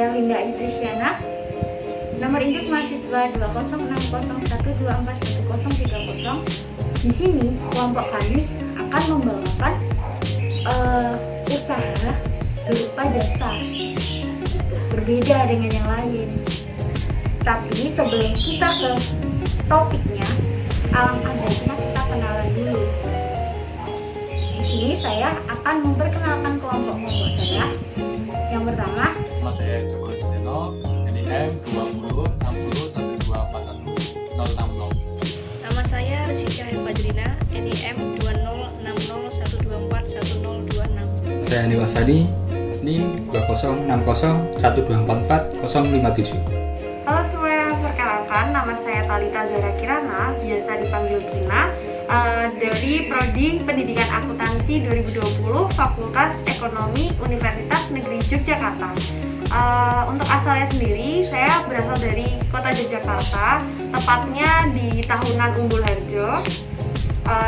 saya Linda Aitrisyana. Nomor induk mahasiswa 20601241241030. Di sini kelompok kami akan membawakan usaha berupa jasa, berbeda dengan yang lain. Tapi sebelum kita ke topiknya, alangkah baiknya kita kenalan dulu. Di sini saya akan memperkenalkan kelompok-kelompok saya. Yang pertama, nama saya Joko Juseno, NIM 206012412060. Nama saya Rizika Hepajrina, NIM 20601241241026. Saya Andi Wasadi, NIM 206012444057. Halo semuanya, perkenalkan nama saya Talita Zara Kirana, biasa dipanggil Kina, dari Prodi Pendidikan Akuntansi 2020 Fakultas Ekonomi Universitas Negeri Yogyakarta. Untuk asalnya sendiri, saya berasal dari kota Yogyakarta, tepatnya di Tahunan Umbul Harjo,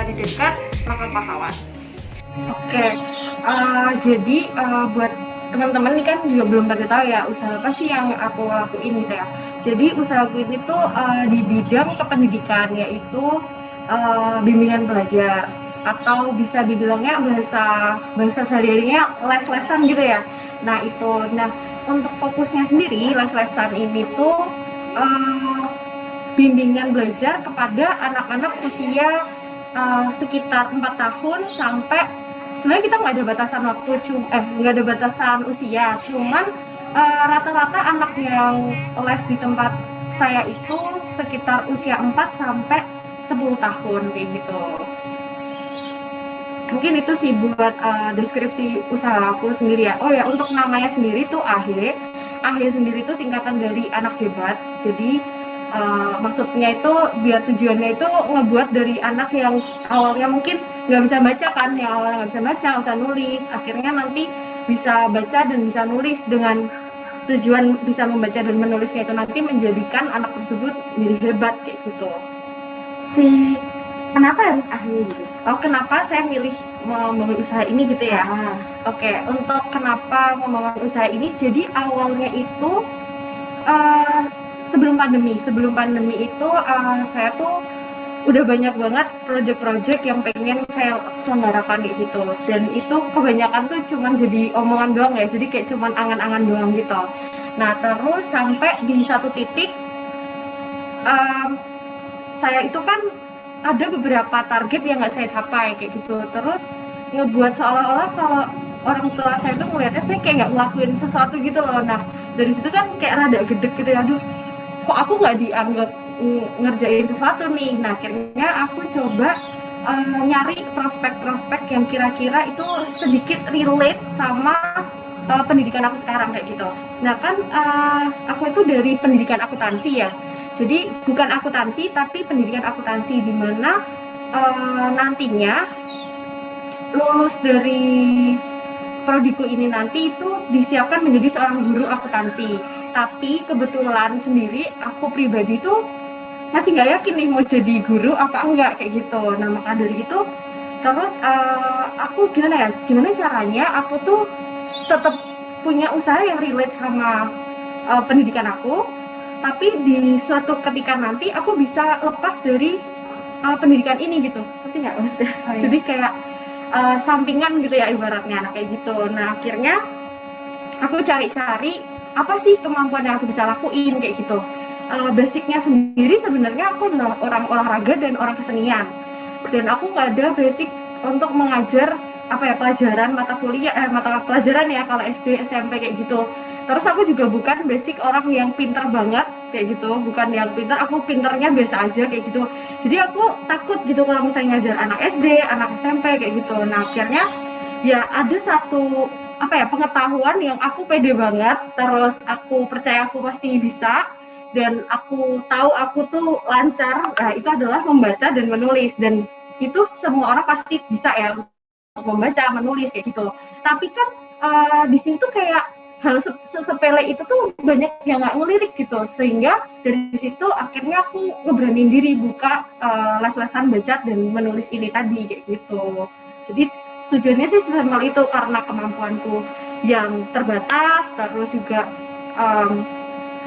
di dekat Makam Pahlawan. Oke, jadi buat teman-teman ini kan juga belum pada tahu ya usaha apa sih yang aku lakuin gitu ya. Jadi usahaku ini tuh di bidang kependidikan, yaitu bimbingan belajar, atau bisa dibilangnya bahasa sehari-harinya les-lesan gitu ya. Nah untuk fokusnya sendiri les-lesan ini tuh bimbingan belajar kepada anak-anak usia sekitar 4 tahun sampai, sebenarnya kita nggak ada batasan waktu, nggak ada batasan usia, cuman rata-rata anak yang les di tempat saya itu sekitar usia 4 sampai 10 tahun kayak gitu. Mungkin itu sih buat deskripsi usaha aku sendiri ya. Oh ya, untuk namanya sendiri tuh AHE. AHE sendiri tuh singkatan dari anak hebat. Jadi maksudnya itu biar tujuannya itu ngebuat dari anak yang awalnya mungkin nggak bisa baca kan, yang awalnya nggak bisa baca, nggak bisa nulis, akhirnya nanti bisa baca dan bisa nulis, dengan tujuan bisa membaca dan menulisnya itu nanti menjadikan anak tersebut menjadi hebat kayak gitu. kenapa harus ahli gitu? Oh, kenapa saya milih membangun usaha ini gitu ya? Oke, untuk kenapa membangun usaha ini, jadi awalnya itu sebelum pandemi itu saya tuh udah banyak banget project-project yang pengen saya selenggarakan kayak gitu, dan itu kebanyakan tuh cuman jadi omongan doang ya, jadi kayak cuman angan-angan doang gitu. Nah terus sampai di satu titik saya itu kan ada beberapa target yang nggak saya capai kayak gitu, terus ngebuat seolah-olah kalau orang tua saya tuh melihatnya saya kayak nggak ngelakuin sesuatu gitu loh. Nah dari situ kan kayak rada gedek gitu ya, aduh kok aku nggak dianggap ngerjain sesuatu nih. Nah akhirnya aku coba nyari prospek-prospek yang kira-kira itu sedikit relate sama pendidikan aku sekarang kayak gitu. Nah kan aku itu dari pendidikan akuntansi ya, jadi bukan akuntansi tapi pendidikan akuntansi, di mana nantinya lulus dari prodiku ini nanti itu disiapkan menjadi seorang guru akuntansi. Tapi kebetulan sendiri aku pribadi tuh masih nggak yakin nih mau jadi guru apa enggak kayak gitu. Nah maka dari itu terus aku gimana caranya aku tuh tetap punya usaha yang relate sama pendidikan aku, tapi di suatu ketika nanti aku bisa lepas dari pendidikan ini gitu, ngerti nggak maksudnya? Jadi kayak sampingan gitu ya ibaratnya, kayak gitu. Nah akhirnya aku cari-cari apa sih kemampuan yang aku bisa lakuin kayak gitu. Basicnya sendiri sebenarnya aku adalah orang olahraga dan orang kesenian, dan aku nggak ada basic untuk mengajar pelajaran mata pelajaran ya kalau SD SMP kayak gitu. Terus aku juga bukan basic orang yang pinter banget kayak gitu, bukan yang pinter, aku pinternya biasa aja kayak gitu. Jadi aku takut gitu kalau misalnya ngajar anak SD, anak SMP kayak gitu. Nah akhirnya ya ada satu pengetahuan yang aku pede banget, terus aku percaya aku pasti bisa, dan aku tahu aku tuh lancar. Nah itu adalah membaca dan menulis, dan itu semua orang pasti bisa ya untuk membaca menulis kayak gitu. Tapi kan di sini tuh kayak hal sepele itu tuh banyak yang nggak ngelirik gitu, sehingga dari situ akhirnya aku ngeberaniin diri buka les-lesan baca dan menulis ini tadi kayak gitu. Jadi tujuannya sih sesimpel itu, karena kemampuanku yang terbatas, terus juga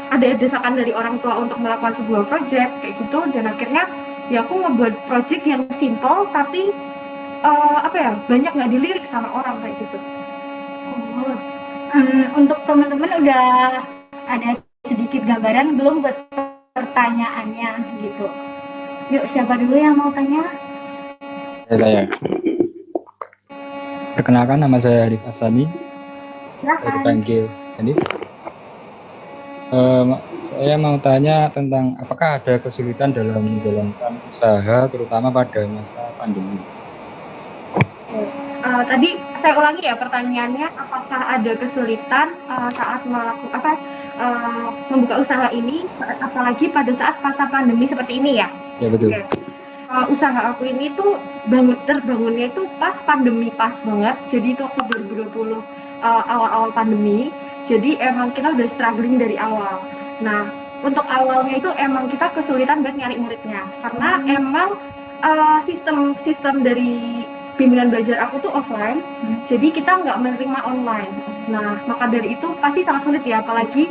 ada desakan dari orang tua untuk melakukan sebuah project kayak gitu, dan akhirnya ya aku ngebuat project yang simple tapi banyak nggak dilirik sama orang kayak gitu. Oh. Untuk teman-teman udah ada sedikit gambaran belum buat pertanyaannya segitu? Yuk, siapa dulu yang mau tanya? Saya. Perkenalkan, nama saya Arif Asani. Saya Silakan. dipanggil Hanif. Saya mau tanya tentang apakah ada kesulitan dalam menjalankan usaha, terutama pada masa pandemi. Tadi saya ulangi ya pertanyaannya, apakah ada kesulitan saat membuka usaha ini, apalagi pada saat masa pandemi seperti ini ya? Ya betul. Oke. Usaha aku ini tuh terbangunnya itu pas pandemi, pas banget. Jadi itu Oktober 2020, awal-awal pandemi. Jadi emang kita udah struggling dari awal. Nah, untuk awalnya itu emang kita kesulitan buat nyari muridnya, karena emang sistem dari bimbingan belajar aku tuh offline, jadi kita nggak menerima online. Nah, maka dari itu pasti sangat sulit ya, apalagi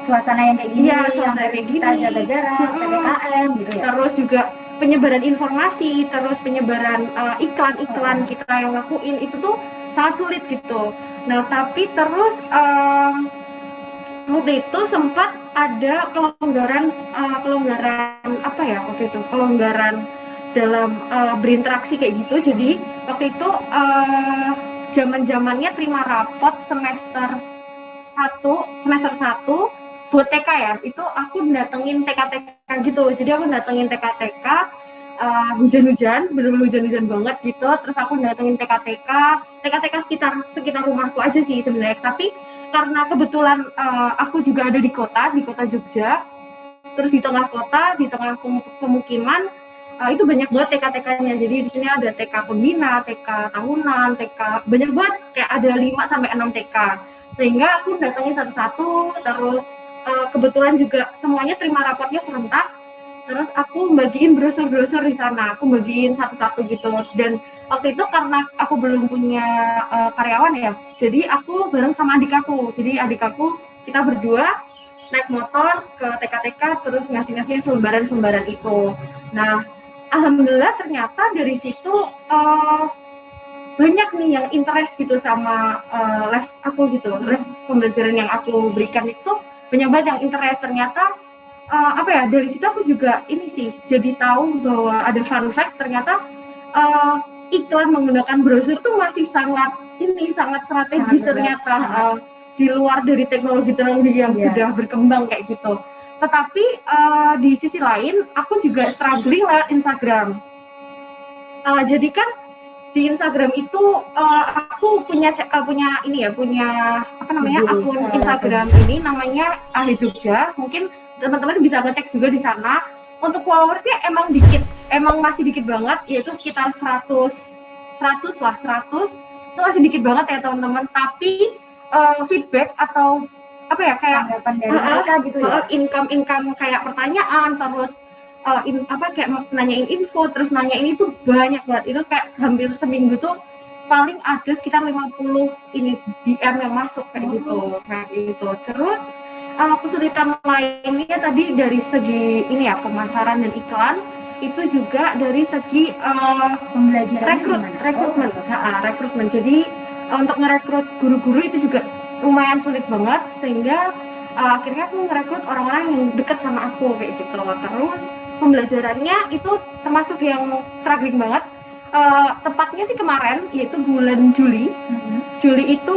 Suasana yang kayak gini, Iya, yang suasana harus kayak kita gini. jaga jarak, PPKM gitu ya. terus juga penyebaran informasi, terus penyebaran iklan-iklan kita yang lakuin itu tuh sangat sulit gitu. Nah, tapi terus waktu itu sempat ada kelonggaran kelonggaran dalam berinteraksi kayak gitu. Jadi waktu itu zaman-zamannya terima rapot semester 1 buat TK ya, itu aku datengin TK-TK gitu. Jadi aku datengin TK-TK hujan-hujan, bener-bener hujan-hujan banget gitu. Terus aku datengin TK-TK sekitar rumahku aja sih sebenarnya. Tapi karena kebetulan aku juga ada di kota Jogja, terus di tengah kota, di tengah pemukiman, itu banyak banget TK-TK-nya. Jadi di sini ada TK pembina, TK tahunan, TK banyak banget, kayak ada 5-6 TK. Sehingga aku datangin satu-satu, terus kebetulan juga semuanya terima rapotnya serentak. Terus aku bagiin brosur-brosur di sana, aku bagiin satu-satu gitu. Dan waktu itu karena aku belum punya karyawan ya, jadi aku bareng sama adik aku. Jadi adik aku, kita berdua naik motor ke TK-TK, terus ngasih-ngasih selebaran-selebaran itu. Nah, alhamdulillah ternyata dari situ banyak nih yang interest gitu sama les aku gitu, les pembelajaran yang aku berikan itu banyak banget yang interest. Ternyata dari situ aku juga ini sih jadi tahu bahwa ada fun fact, ternyata iklan menggunakan brosur tuh masih sangat strategis ternyata, di luar dari teknologi yang sudah berkembang kayak gitu. Tetapi di sisi lain aku juga struggling lewat Instagram. Jadi kan di Instagram itu aku punya akun Instagram ini namanya Ahli Jogja. Mungkin teman-teman bisa ngecek juga di sana. Untuk followersnya emang masih dikit banget, yaitu sekitar 100 itu masih dikit banget ya teman-teman. Tapi feedback atau kayak tanggapan dari mereka gitu ya. Income kayak pertanyaan, terus kayak nanyain info, terus nanyain itu banyak banget. Itu kayak hampir seminggu tuh paling ada sekitar 50 ini DM yang masuk kayak gitu. Terus kesulitan lainnya tadi dari segi ini ya, pemasaran dan iklan, itu juga dari segi Pembelajaran rekrutmen. Jadi untuk ngerekrut guru-guru itu juga lumayan sulit banget, sehingga akhirnya aku ngerekrut orang-orang yang dekat sama aku kayak gitu. Terus pembelajarannya itu termasuk yang struggling banget. Tepatnya sih kemarin, yaitu bulan Juli. Juli itu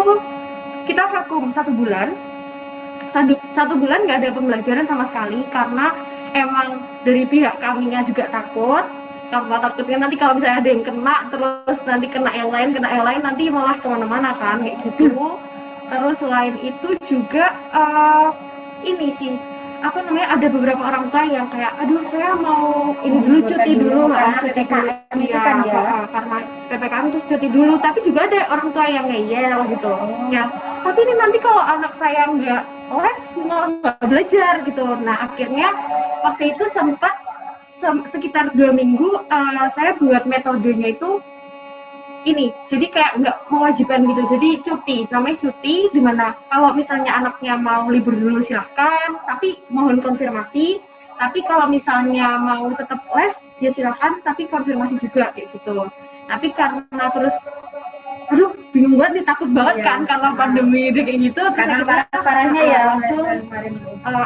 kita vakum 1 bulan. Satu bulan nggak ada pembelajaran sama sekali, karena emang dari pihak kaminya juga takutnya nanti kalau misalnya ada yang kena, terus nanti kena yang lain, nanti malah kemana-mana kan kayak gitu. Terus selain itu juga ini sih ada beberapa orang tua yang kayak aduh saya mau ini dulu cuti dulu karena PPKM itu kan ya, karena PPKM terus cuti dulu. Tapi juga ada orang tua yang ngeyel gitu ya, tapi ini nanti kalau anak saya nggak les nggak belajar gitu. Nah akhirnya waktu itu sempat sekitar 2 minggu saya buat metodenya itu ini, jadi kayak nggak mewajibkan gitu, jadi cuti, namanya cuti, dimana kalau misalnya anaknya mau libur dulu silahkan, tapi mohon konfirmasi, tapi kalau misalnya mau tetap les, ya silahkan, tapi konfirmasi juga kayak gitu. Tapi karena terus, aduh bingung banget nih, takut banget kan karena pandemi kayak gitu, Karena parah-parahnya ya langsung kemarin.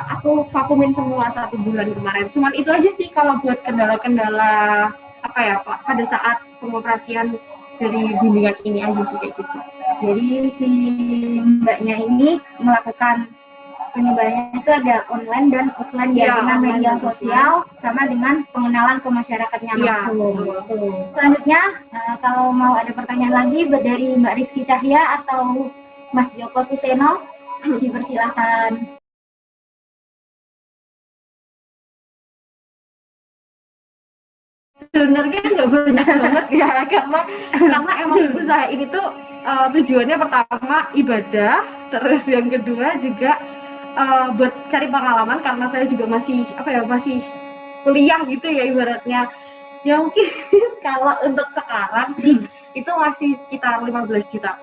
aku vakumin semua 1 bulan kemarin. Cuman itu aja sih kalau buat kendala-kendala apa ya Pak pada saat pengoperasian dari bimbingan ini aja sih kayak gitu. Jadi si mbaknya ini melakukan penyebarannya itu ada online dan offline ya, Iya, dengan online media dan sosial sama dengan pengenalan ke masyarakatnya Iya, langsung. betul. Selanjutnya kalau mau ada pertanyaan lagi dari Mbak Rizky Cahya atau Mas Joko Suseno, dipersilakan. Sebenarnya nggak banyak banget ya, karena emang usaha ini tuh tujuannya pertama ibadah, terus yang kedua juga buat cari pengalaman, karena saya juga masih masih kuliah gitu ya ibaratnya. Ya mungkin kalau untuk sekarang sih itu masih sekitar 15 juta.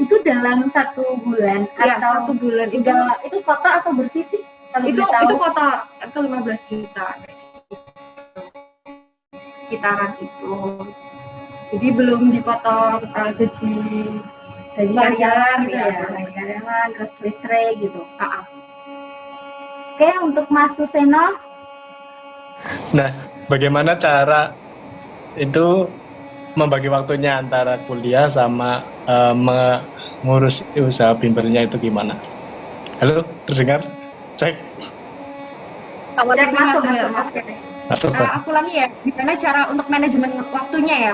Itu dalam 1 bulan Ya, atau 1 bulan itu kotor atau bersih sih? Kalau itu boleh tahu. kotor, itu 15 juta sekitaran itu. Jadi belum dipotong gaji Karyawan gitu ya, ya. karyawan terus listrik gitu. Oke, untuk Mas Suseno, Nah, bagaimana cara itu membagi waktunya antara kuliah sama mengurus usaha bimbernya itu gimana? Halo, terdengar? Cek. Cek masuk. Masuk, Pak. Aku ulangi ya, gimana cara untuk manajemen waktunya ya?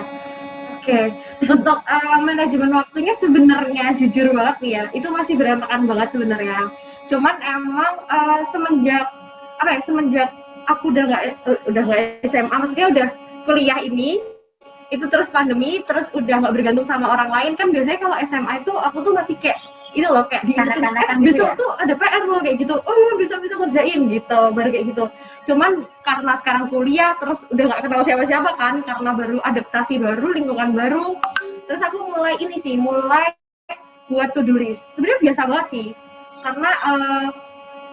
Oke, untuk manajemen waktunya sebenarnya jujur banget nih ya, itu masih berantakan banget sebenarnya. Cuman emang semenjak aku udah nggak SMA, maksudnya udah kuliah ini, itu terus pandemi, terus udah nggak bergantung sama orang lain. Kan biasanya kalau SMA itu aku tuh masih kayak itu loh, kayak Kanak-kanakan gitu besok ya? tuh ada PR loh kayak gitu, oh iya bisa kerjain gitu, baru kayak gitu. Cuman karena sekarang kuliah terus udah nggak kenal siapa-siapa kan, karena baru adaptasi baru, lingkungan baru, terus aku mulai buat to do list. Sebenarnya biasa banget sih, karena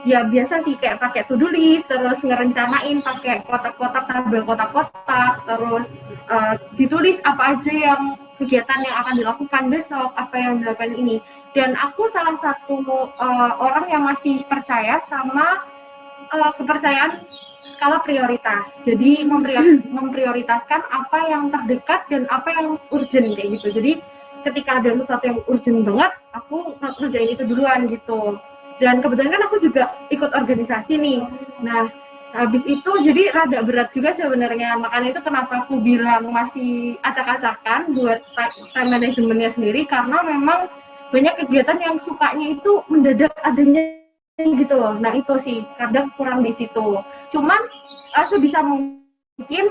ya biasa sih kayak pakai to do list, terus ngerencanain pakai kotak-kotak, tabel kotak-kotak, terus ditulis apa aja yang kegiatan yang akan dilakukan besok, apa yang dilakukan ini. Dan aku salah satu orang yang masih percaya sama kepercayaan skala prioritas. Jadi memprioritaskan apa yang terdekat dan apa yang urgent kayak gitu. Jadi ketika ada sesuatu yang urgent banget, aku ngerjain itu duluan gitu. Dan kebetulan kan aku juga ikut organisasi nih. Nah, habis itu jadi rada berat juga sebenarnya. Makanya itu kenapa aku bilang masih acak-acakan buat time managementnya sendiri, karena memang banyak kegiatan yang sukanya itu mendadak adanya gitu loh. Nah itu sih kadang kurang di situ. Cuman sebisa mungkin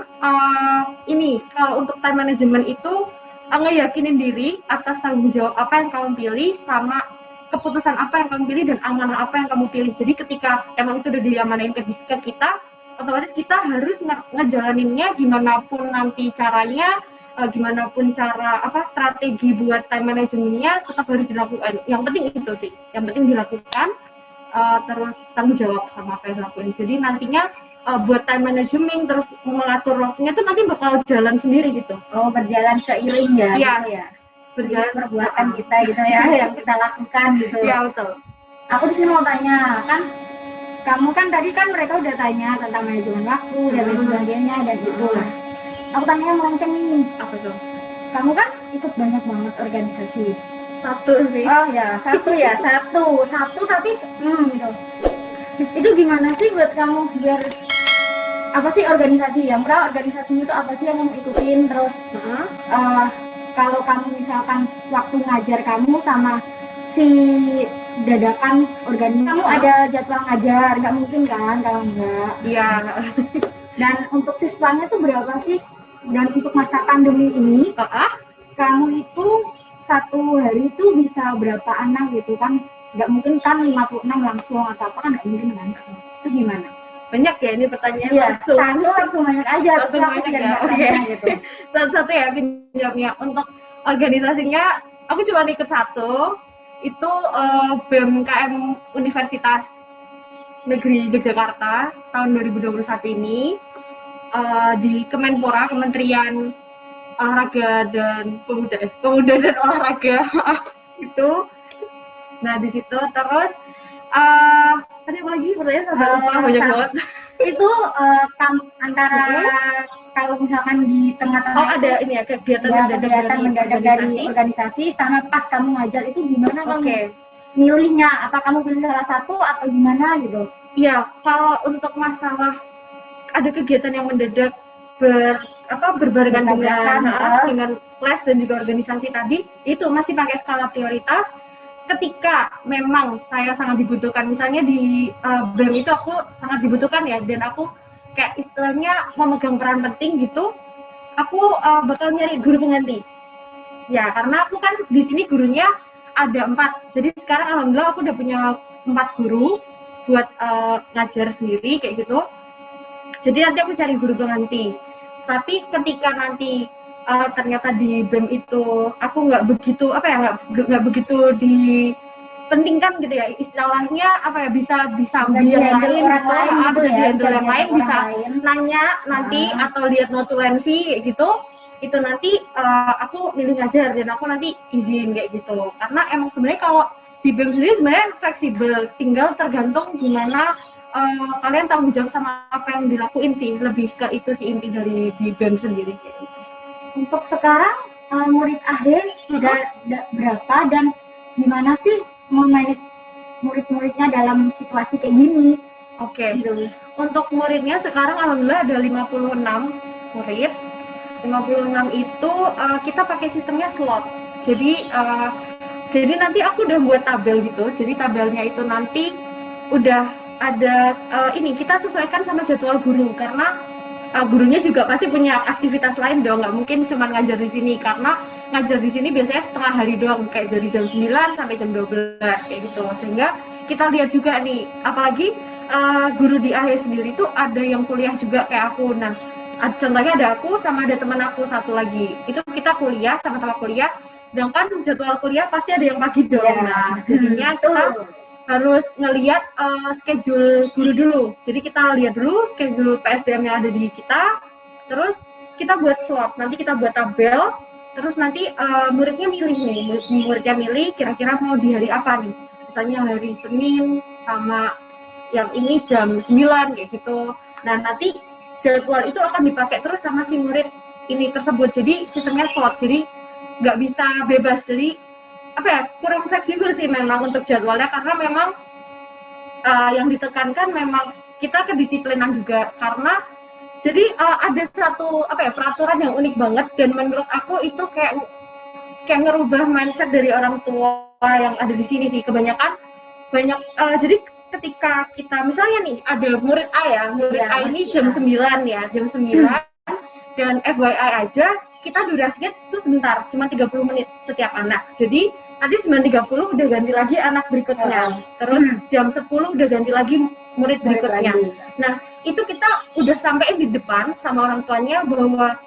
ini kalau untuk time management itu ngeyakinin diri atas tanggung jawab apa yang kamu pilih, sama keputusan apa yang kamu pilih, dan amanah apa yang kamu pilih. Jadi ketika emang itu udah diamanain ke kita, otomatis kita harus ngejalaninnya gimana pun nanti caranya, gimana pun cara strategi buat time managementnya tetap harus dilakukan. Yang penting itu sih, yang penting dilakukan, terus tanggung jawab sama apa yang dilakukan. Jadi nantinya buat time management terus mengatur waktunya tuh nanti bakal jalan sendiri gitu. Oh, berjalan seiring ya? Iya, gitu ya. berjalan Perbuatan kita gitu ya, yang kita lakukan gitu. Iya betul. Aku di sini mau tanya, kan kamu kan tadi kan mereka udah tanya tentang manajemen waktu dan lain sebagainya dan itu. Aku tanya melenceng nih, Apa tuh? kamu kan ikut banyak banget organisasi. Satu sih. Oh ya, satu tapi gitu. Itu gimana sih buat kamu biar apa sih organisasi? Yang pertama organisasi itu apa sih yang kamu ikutin, terus kalau kamu misalkan waktu ngajar kamu sama si dadakan organisasi, kamu ada jadwal ngajar, nggak mungkin kan kalau enggak. Iya. Dan untuk siswanya tuh berapa sih? Dan untuk masa pandemi ini, kamu itu satu hari itu bisa berapa anak gitu kan? Nggak mungkin kan 56 langsung atau apa kan, nggak mungkin kan? Itu gimana? Banyak ya ini pertanyaannya. Iya, langsung banyak aja. Langsung terus aku banyak biar ya. nggak Oke. tanya gitu. Satu-satu ya pinjamnya. Untuk organisasinya aku cuma ikut satu, itu BEM KM Universitas Negeri Yogyakarta tahun 2021 ini di Kemenpora, Kementerian Olahraga dan Pemuda dan Olahraga itu. Nah di situ terus tadi apa lagi pertanyaan sampai lupa banyak banget. Itu antara kalau misalkan di tengah-tengah ada ini ya kegiatan mendadak dari organisasi sama pas kamu ngajar itu gimana kamu milihnya? Apa kamu pilih salah satu atau gimana gitu? Iya, kalau untuk masalah ada kegiatan yang mendadak berbarengan dengan les dan juga organisasi tadi, itu masih pakai skala prioritas. Ketika memang saya sangat dibutuhkan, misalnya di BEM itu aku sangat dibutuhkan ya, dan aku kayak istilahnya memegang peran penting gitu, aku bakal nyari guru pengganti. Ya, karena aku kan di sini gurunya ada 4, jadi sekarang alhamdulillah aku udah punya 4 guru buat ngajar sendiri kayak gitu. Jadi nanti aku cari guru pengganti. Tapi ketika nanti ternyata di BEM itu aku nggak begitu begitu dipentingkan gitu ya, istilahnya bisa disambil yang lain bisa nanya nanti atau lihat notulensi kayak gitu, itu nanti aku milih ngajar dan aku nanti izin kayak gitu. Karena emang sebenarnya kalau di BEM sendiri sebenarnya fleksibel, tinggal tergantung gimana kalian tanggung jawab sama apa yang dilakuin sih, lebih ke itu sih inti dari di BEM sendiri kayak gitu. Untuk sekarang murid akhir sudah berapa dan gimana sih memanage murid-muridnya dalam situasi kayak gini? Oke. Untuk muridnya sekarang alhamdulillah ada 56 murid. 56 itu kita pakai sistemnya slot. Jadi nanti aku udah buat tabel gitu. Jadi tabelnya itu nanti udah ada ini kita sesuaikan sama jadwal guru, karena gurunya juga pasti punya aktivitas lain dong, nggak mungkin cuma ngajar di sini, karena ngajar di sini biasanya setengah hari doang, kayak dari jam 9 sampai jam 12 kayak gitu. Sehingga kita lihat juga nih, apalagi guru di akhir sendiri tuh ada yang kuliah juga kayak aku. Nah, contohnya ada aku sama ada teman aku satu lagi, itu kita kuliah sama-sama kuliah, sedangkan jadwal kuliah pasti ada yang pagi dong. Nah, jadinya kita harus ngelihat schedule guru dulu. Jadi kita lihat dulu schedule PSDM yang ada di kita, terus kita buat slot, nanti kita buat tabel, terus nanti muridnya milih kira-kira mau di hari apa nih, misalnya hari Senin sama yang ini jam 9 kayak gitu. Nah nanti jadwal itu akan dipakai terus sama si murid ini tersebut, jadi sistemnya slot, jadi nggak bisa bebas. Jadi kurang fleksibel sih memang untuk jadwalnya, karena memang yang ditekankan memang kita kedisiplinan juga, karena jadi ada satu peraturan yang unik banget, dan menurut aku itu kayak ngerubah mindset dari orang tua yang ada di sini sih. Kebanyakan jadi ketika kita misalnya nih ada murid A ya, A ini jam 9 ya, jam 9 dan FYI aja kita durasinya itu sebentar, cuma 30 menit setiap anak. Jadi nanti 9.30 udah ganti lagi anak berikutnya. Terus jam 10 udah ganti lagi murid berikutnya. Nah, itu kita udah sampai di depan sama orang tuanya bahwa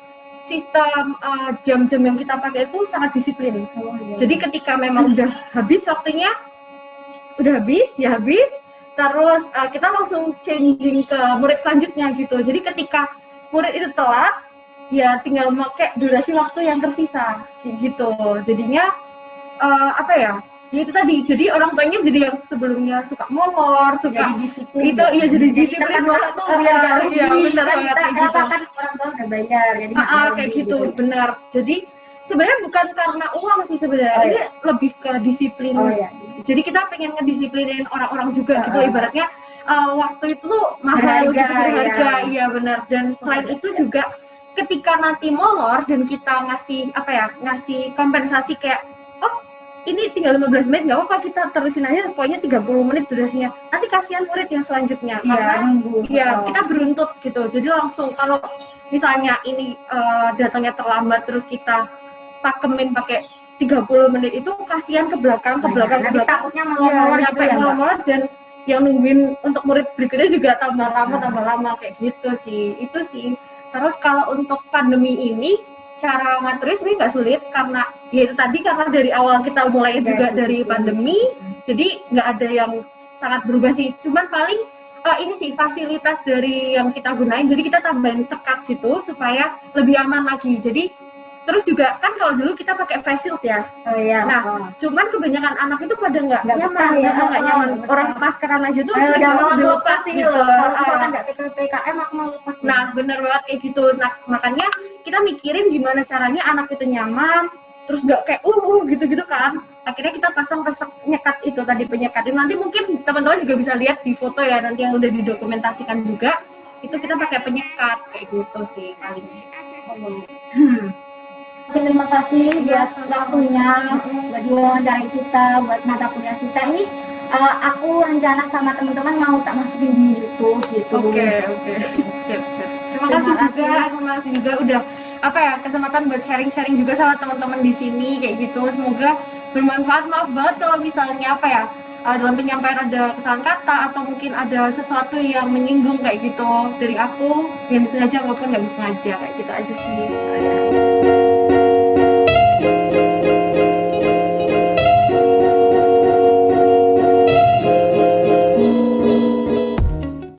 sistem jam-jam yang kita pakai itu sangat disiplin. Jadi ketika memang udah habis waktunya, udah habis. Terus kita langsung changing ke murid selanjutnya gitu. Jadi ketika murid itu telat, ya tinggal pakai durasi waktu yang tersisa gitu. Jadinya ya itu tadi, jadi orang tuanya jadi yang sebelumnya suka molor, suka jadi disiplin itu iya jadi disiplin waktu ya benar banget kayak gitu. Kan orang tua udah bayar, jadi kayak gitu benar. Jadi sebenarnya bukan karena uang sih sebenarnya, ini lebih ke disiplin. Jadi kita pengen ngedisiplinin orang-orang juga gitu, ibaratnya waktu itu tuh mahal gitu, berharga, iya benar. Dan selain itu juga ketika nanti molor dan kita ngasih kompensasi kayak ini tinggal 15 menit, nggak apa-apa kita terusin aja, pokoknya 30 menit durasinya. Nanti kasihan murid yang selanjutnya, karena kita beruntut gitu. Jadi langsung kalau misalnya ini datangnya terlambat terus kita pakemin pakai 30 menit itu kasihan ke belakang. Takutnya molor gitu ya, molor, dan yang nungguin untuk murid berikutnya juga tambah lama kayak gitu sih. Itu sih. Terus kalau untuk pandemi ini cara ngaturnya sebenarnya nggak sulit, karena ya itu tadi karena dari awal kita mulai juga dari pandemi, jadi nggak ada yang sangat berubah sih. Cuman paling ini sih fasilitas dari yang kita gunain, jadi kita tambahin sekat gitu supaya lebih aman lagi. Jadi terus juga kan kalau dulu kita pakai face shield ya. Nah, cuman kebanyakan anak itu pada nggak nyaman, nggak nyaman. Orang maskeran aja tuh udah mau dilepas ini loh. Kan nggak PKM aku mau lepas. Nah, bener banget kayak gitu. Nah, makanya kita mikirin gimana caranya anak itu nyaman, terus nggak kayak gitu-gitu kan. Akhirnya kita pasang penyekat itu tadi, penyekat. Nanti mungkin teman-teman juga bisa lihat di foto ya, nanti yang udah didokumentasikan juga. Itu kita pakai penyekat kayak gitu sih paling. Terima kasih buat waktunya, buat wawancara kita, buat mata kuliah kita ini. Aku rencana sama teman-teman mau tak masukin di YouTube gitu. Oke. Siap. Terima kasih juga udah kesempatan buat sharing-sharing juga sama teman-teman di sini kayak gitu. Semoga bermanfaat. Maaf banget kalau misalnya dalam penyampaian ada kesalahan kata atau mungkin ada sesuatu yang menyinggung kayak gitu dari aku yang disengaja maupun nggak disengaja kayak gitu aja sih.